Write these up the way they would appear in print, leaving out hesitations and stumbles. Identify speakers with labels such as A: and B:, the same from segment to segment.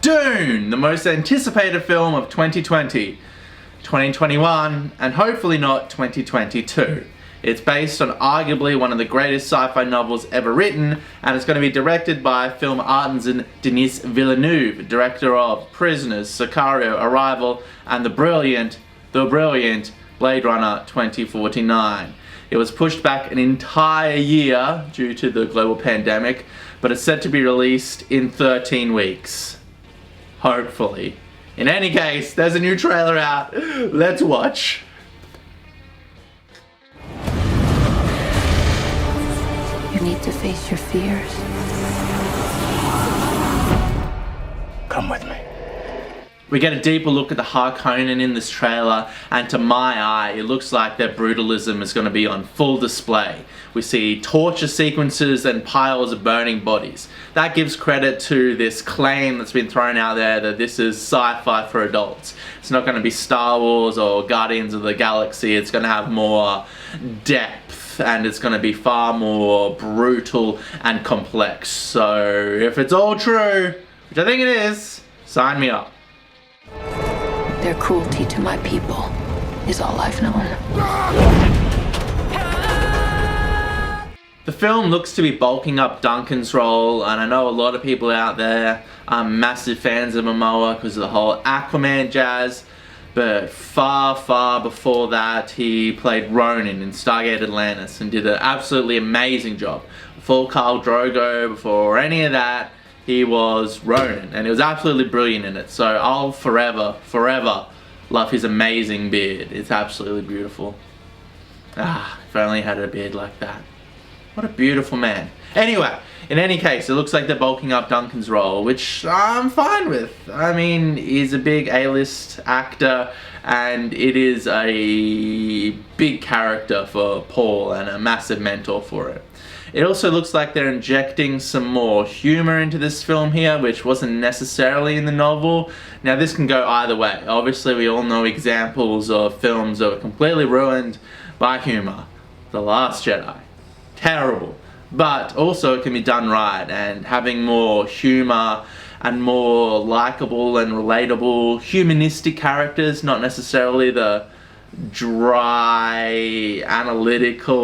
A: Dune, the most anticipated film of 2020, 2021, and hopefully not 2022. It's based on arguably one of the greatest sci-fi novels ever written, and it's going to be directed by film artisan Denis Villeneuve, director of Prisoners, Sicario, Arrival, and the brilliant Blade Runner 2049. It was pushed back an entire year due to the global pandemic, but it's set to be released in 13 weeks. Hopefully. In any case, there's a new trailer out. Let's watch.
B: You need to face your fears.
C: Come with me.
A: We get a deeper look at the Harkonnen in this trailer, and to my eye, it looks like their brutalism is going to be on full display. We see torture sequences and piles of burning bodies. That gives credit to this claim that's been thrown out there that this is sci-fi for adults. It's not going to be Star Wars or Guardians of the Galaxy. It's going to have more depth, and it's going to be far more brutal and complex. So if it's all true, which I think it is, sign me up.
B: Their cruelty to my people is all I've known.
A: The film looks to be bulking up Duncan's role, and I know a lot of people out there are massive fans of Momoa because of the whole Aquaman jazz, but far before that he played Ronan in Stargate Atlantis and did an absolutely amazing job. Before Khal Drogo, before any of that, he was Ronan, and he was absolutely brilliant in it. So I'll forever love his amazing beard. It's absolutely beautiful. If I only had a beard like that. What a beautiful man. Anyway, in any case, it looks like they're bulking up Duncan's role, which I'm fine with. I mean, he's a big A-list actor, and it is a big character for Paul and a massive mentor for it. It also looks like they're injecting some more humor into this film here, which wasn't necessarily in the novel. Now this can go either way. Obviously we all know examples of films that were completely ruined by humor. The Last Jedi. Terrible. But also it can be done right, and having more humor and more likable and relatable humanistic characters, not necessarily the dry, analytical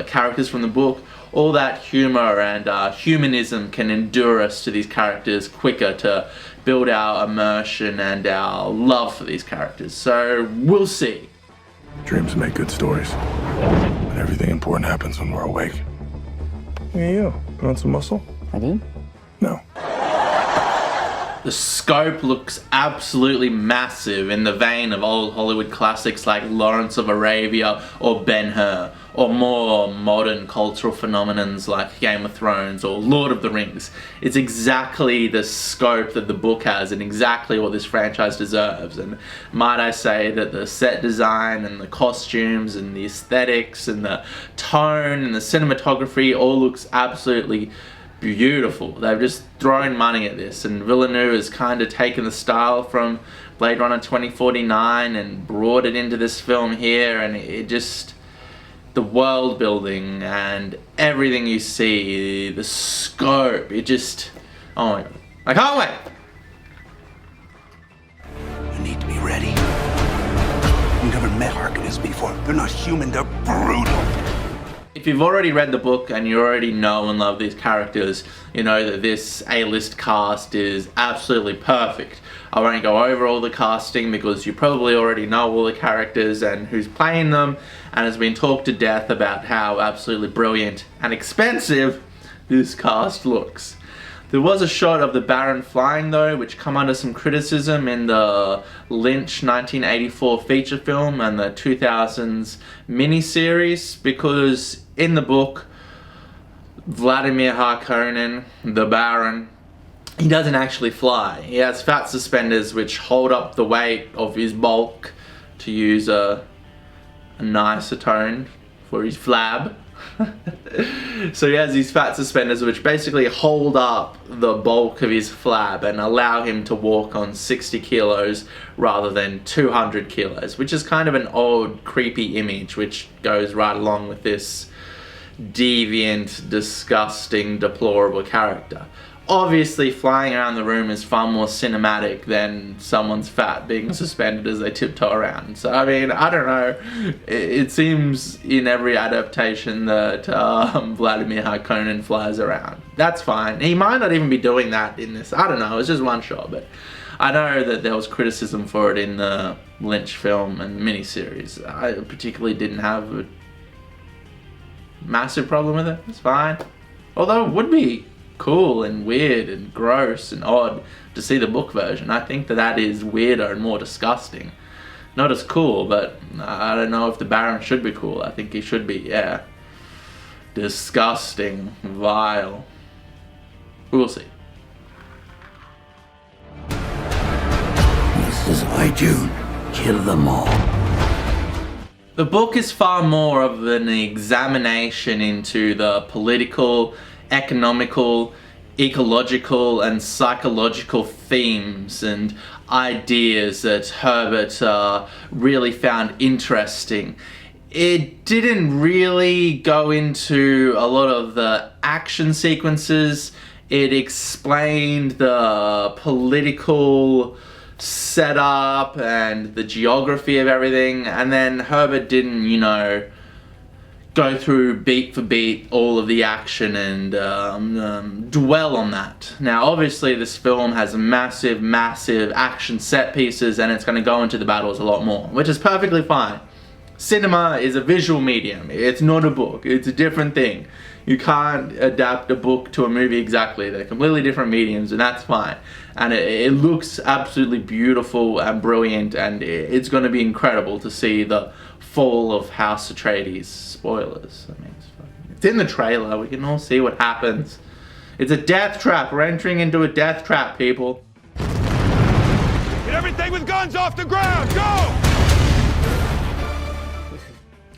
A: characters from the book. All that humor and humanism can endure us to these characters quicker to build our immersion and our love for these characters. So we'll see.
C: Dreams make good stories, but everything important happens when we're awake. Look at you. Put on some muscle?
D: I did?
C: No.
A: The scope looks absolutely massive, in the vein of old Hollywood classics like Lawrence of Arabia or Ben-Hur, or more modern cultural phenomenons like Game of Thrones or Lord of the Rings. It's exactly the scope that the book has and exactly what this franchise deserves. And might I say that the set design and the costumes and the aesthetics and the tone and the cinematography all looks absolutely beautiful. They've just thrown money at this, and Villeneuve has kind of taken the style from Blade Runner 2049 and brought it into this film here, and it just, the world building and everything you see, the scope, it just, oh my god, I can't wait!
E: You need to be ready. You've never met Harkonnens before. They're not human, they're brutal.
A: If you've already read the book and you already know and love these characters, you know that this A-list cast is absolutely perfect. I won't go over all the casting because you probably already know all the characters and who's playing them, and has been talked to death about how absolutely brilliant and expensive this cast looks. There was a shot of the Baron flying though, which come under some criticism in the Lynch 1984 feature film and the 2000s miniseries, because in the book, Vladimir Harkonnen, the Baron, he doesn't actually fly. He has fat suspenders which hold up the weight of his bulk, to use a nicer tone for his flab. So he has these fat suspenders which basically hold up the bulk of his flab and allow him to walk on 60 kilos rather than 200 kilos, which is kind of an odd, creepy image which goes right along with this deviant, disgusting, deplorable character. Obviously, flying around the room is far more cinematic than someone's fat being suspended as they tiptoe around. So, I mean, I don't know. It seems in every adaptation that Vladimir Harkonnen flies around. That's fine. He might not even be doing that in this. I don't know. It's just one shot, but I know that there was criticism for it in the Lynch film and miniseries. I particularly didn't have a massive problem with it. It's fine. Although it would be cool and weird and gross and odd to see the book version. I think that is weirder and more disgusting. Not as cool, but I don't know if the Baron should be cool. I think he should be, yeah. Disgusting. Vile. We'll see.
E: This is my Dune. Kill them all.
A: The book is far more of an examination into the political, economical, ecological, and psychological themes and ideas that Herbert really found interesting. It didn't really go into a lot of the action sequences. It explained the political setup and the geography of everything, and then Herbert didn't, you know, go through beat for beat all of the action and dwell on that. Now, obviously, this film has massive action set pieces, and it's going to go into the battles a lot more, which is perfectly fine. Cinema is a visual medium. It's not a book. It's a different thing. You can't adapt a book to a movie exactly. They're completely different mediums, and that's fine. And it looks absolutely beautiful and brilliant, and it's going to be incredible to see the fall of House Atreides. Spoilers. I mean, it's in the trailer. We can all see what happens. It's a death trap. We're entering into a death trap, people.
D: Get everything with guns off the ground! Go!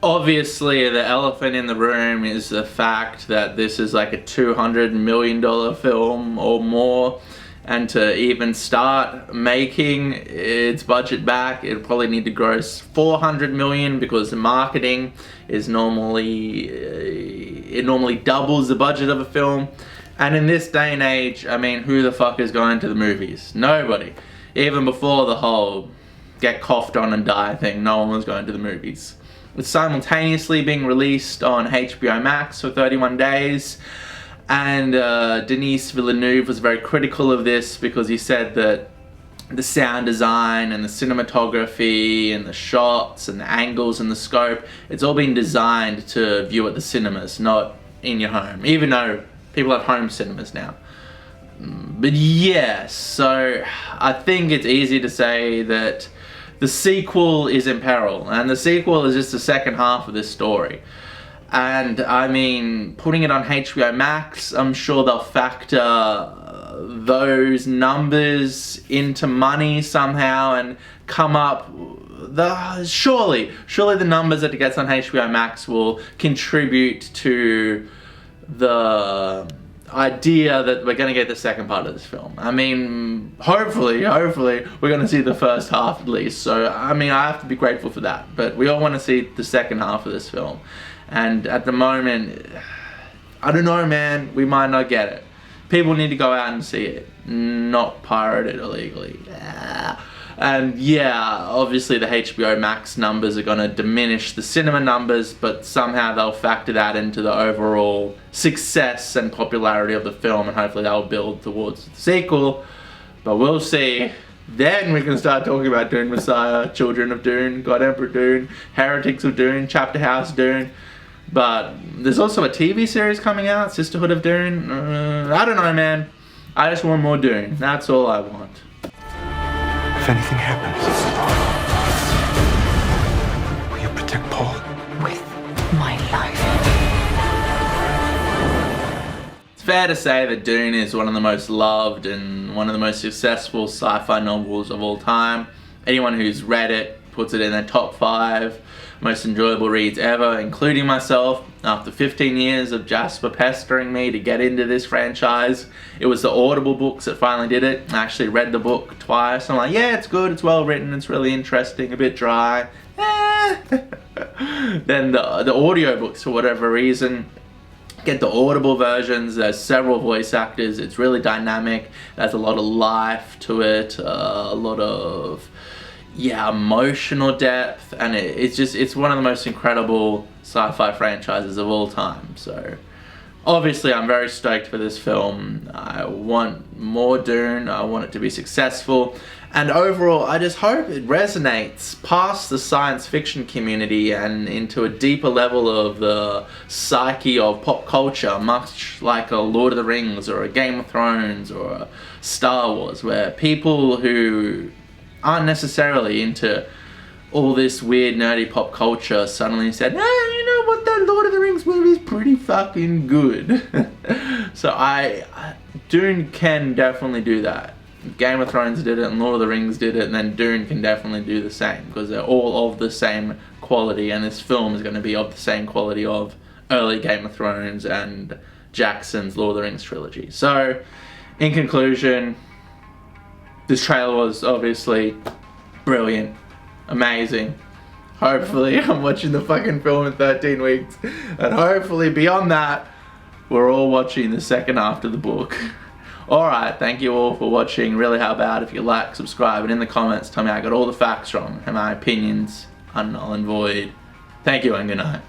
A: Obviously, the elephant in the room is the fact that this is like a $200 million film or more, and to even start making its budget back, it'll probably need to gross $400 million, because the marketing is normally it normally doubles the budget of a film. And in this day and age, I mean, who the fuck is going to the movies? Nobody. Even before the whole get coughed on and die thing, no one was going to the movies. It's simultaneously being released on HBO Max for 31 days. And Denis Villeneuve was very critical of this, because he said that the sound design and the cinematography and the shots and the angles and the scope, it's all been designed to view at the cinemas, not in your home. Even though people have home cinemas now. But yes, so I think it's easy to say that the sequel is in peril, and the sequel is just the second half of this story. And I mean, putting it on HBO Max, I'm sure they'll factor those numbers into money somehow and come up. Surely the numbers that it gets on HBO Max will contribute to the idea that we're going to get the second part of this film. I mean, hopefully we're going to see the first half at least. So I mean, I have to be grateful for that, but we all want to see the second half of this film. And at the moment, I don't know, man, we might not get it. People need to go out and see it, not pirate it illegally. And yeah, obviously the HBO Max numbers are going to diminish the cinema numbers, but somehow they'll factor that into the overall success and popularity of the film, and hopefully they'll build towards the sequel. But we'll see. Then we can start talking about Dune Messiah, Children of Dune, God Emperor Dune, Heretics of Dune, Chapter House Dune. But there's also a TV series coming out, Sisterhood of Dune. I don't know, man. I just want more Dune. That's all I want.
E: If anything happens, will you protect Paul?
B: With my life.
A: It's fair to say that Dune is one of the most loved and one of the most successful sci-fi novels of all time. Anyone who's read it puts it in their top 5 most enjoyable reads ever, including myself. After 15 years of Jasper pestering me to get into this franchise, it was the Audible books that finally did it. I actually read the book twice. I'm like, yeah, it's good, it's well written, it's really interesting, a bit dry. Then the audiobooks, for whatever reason, get the Audible versions. There's several voice actors. It's really dynamic. There's a lot of life to it, a lot of emotional depth, and it's one of the most incredible sci-fi franchises of all time. So obviously I'm very stoked for this film. I want more Dune. I want it to be successful, and overall I just hope it resonates past the science fiction community and into a deeper level of the psyche of pop culture, much like a Lord of the Rings or a Game of Thrones or a Star Wars, where people who aren't necessarily into all this weird nerdy pop culture suddenly said, hey, you know what, that Lord of the Rings movie is pretty fucking good. So Dune can definitely do that. Game of Thrones did it and Lord of the Rings did it, and then Dune can definitely do the same, because they're all of the same quality, and this film is going to be of the same quality of early Game of Thrones and Jackson's Lord of the Rings trilogy. So in conclusion, this trailer was obviously brilliant, amazing. Hopefully I'm watching the fucking film in 13 weeks, and hopefully beyond that we're all watching the second half of the book. Alright, thank you all for watching. Really help out if you like, subscribe, and in the comments tell me I got all the facts wrong and my opinions are null and void. Thank you and good night.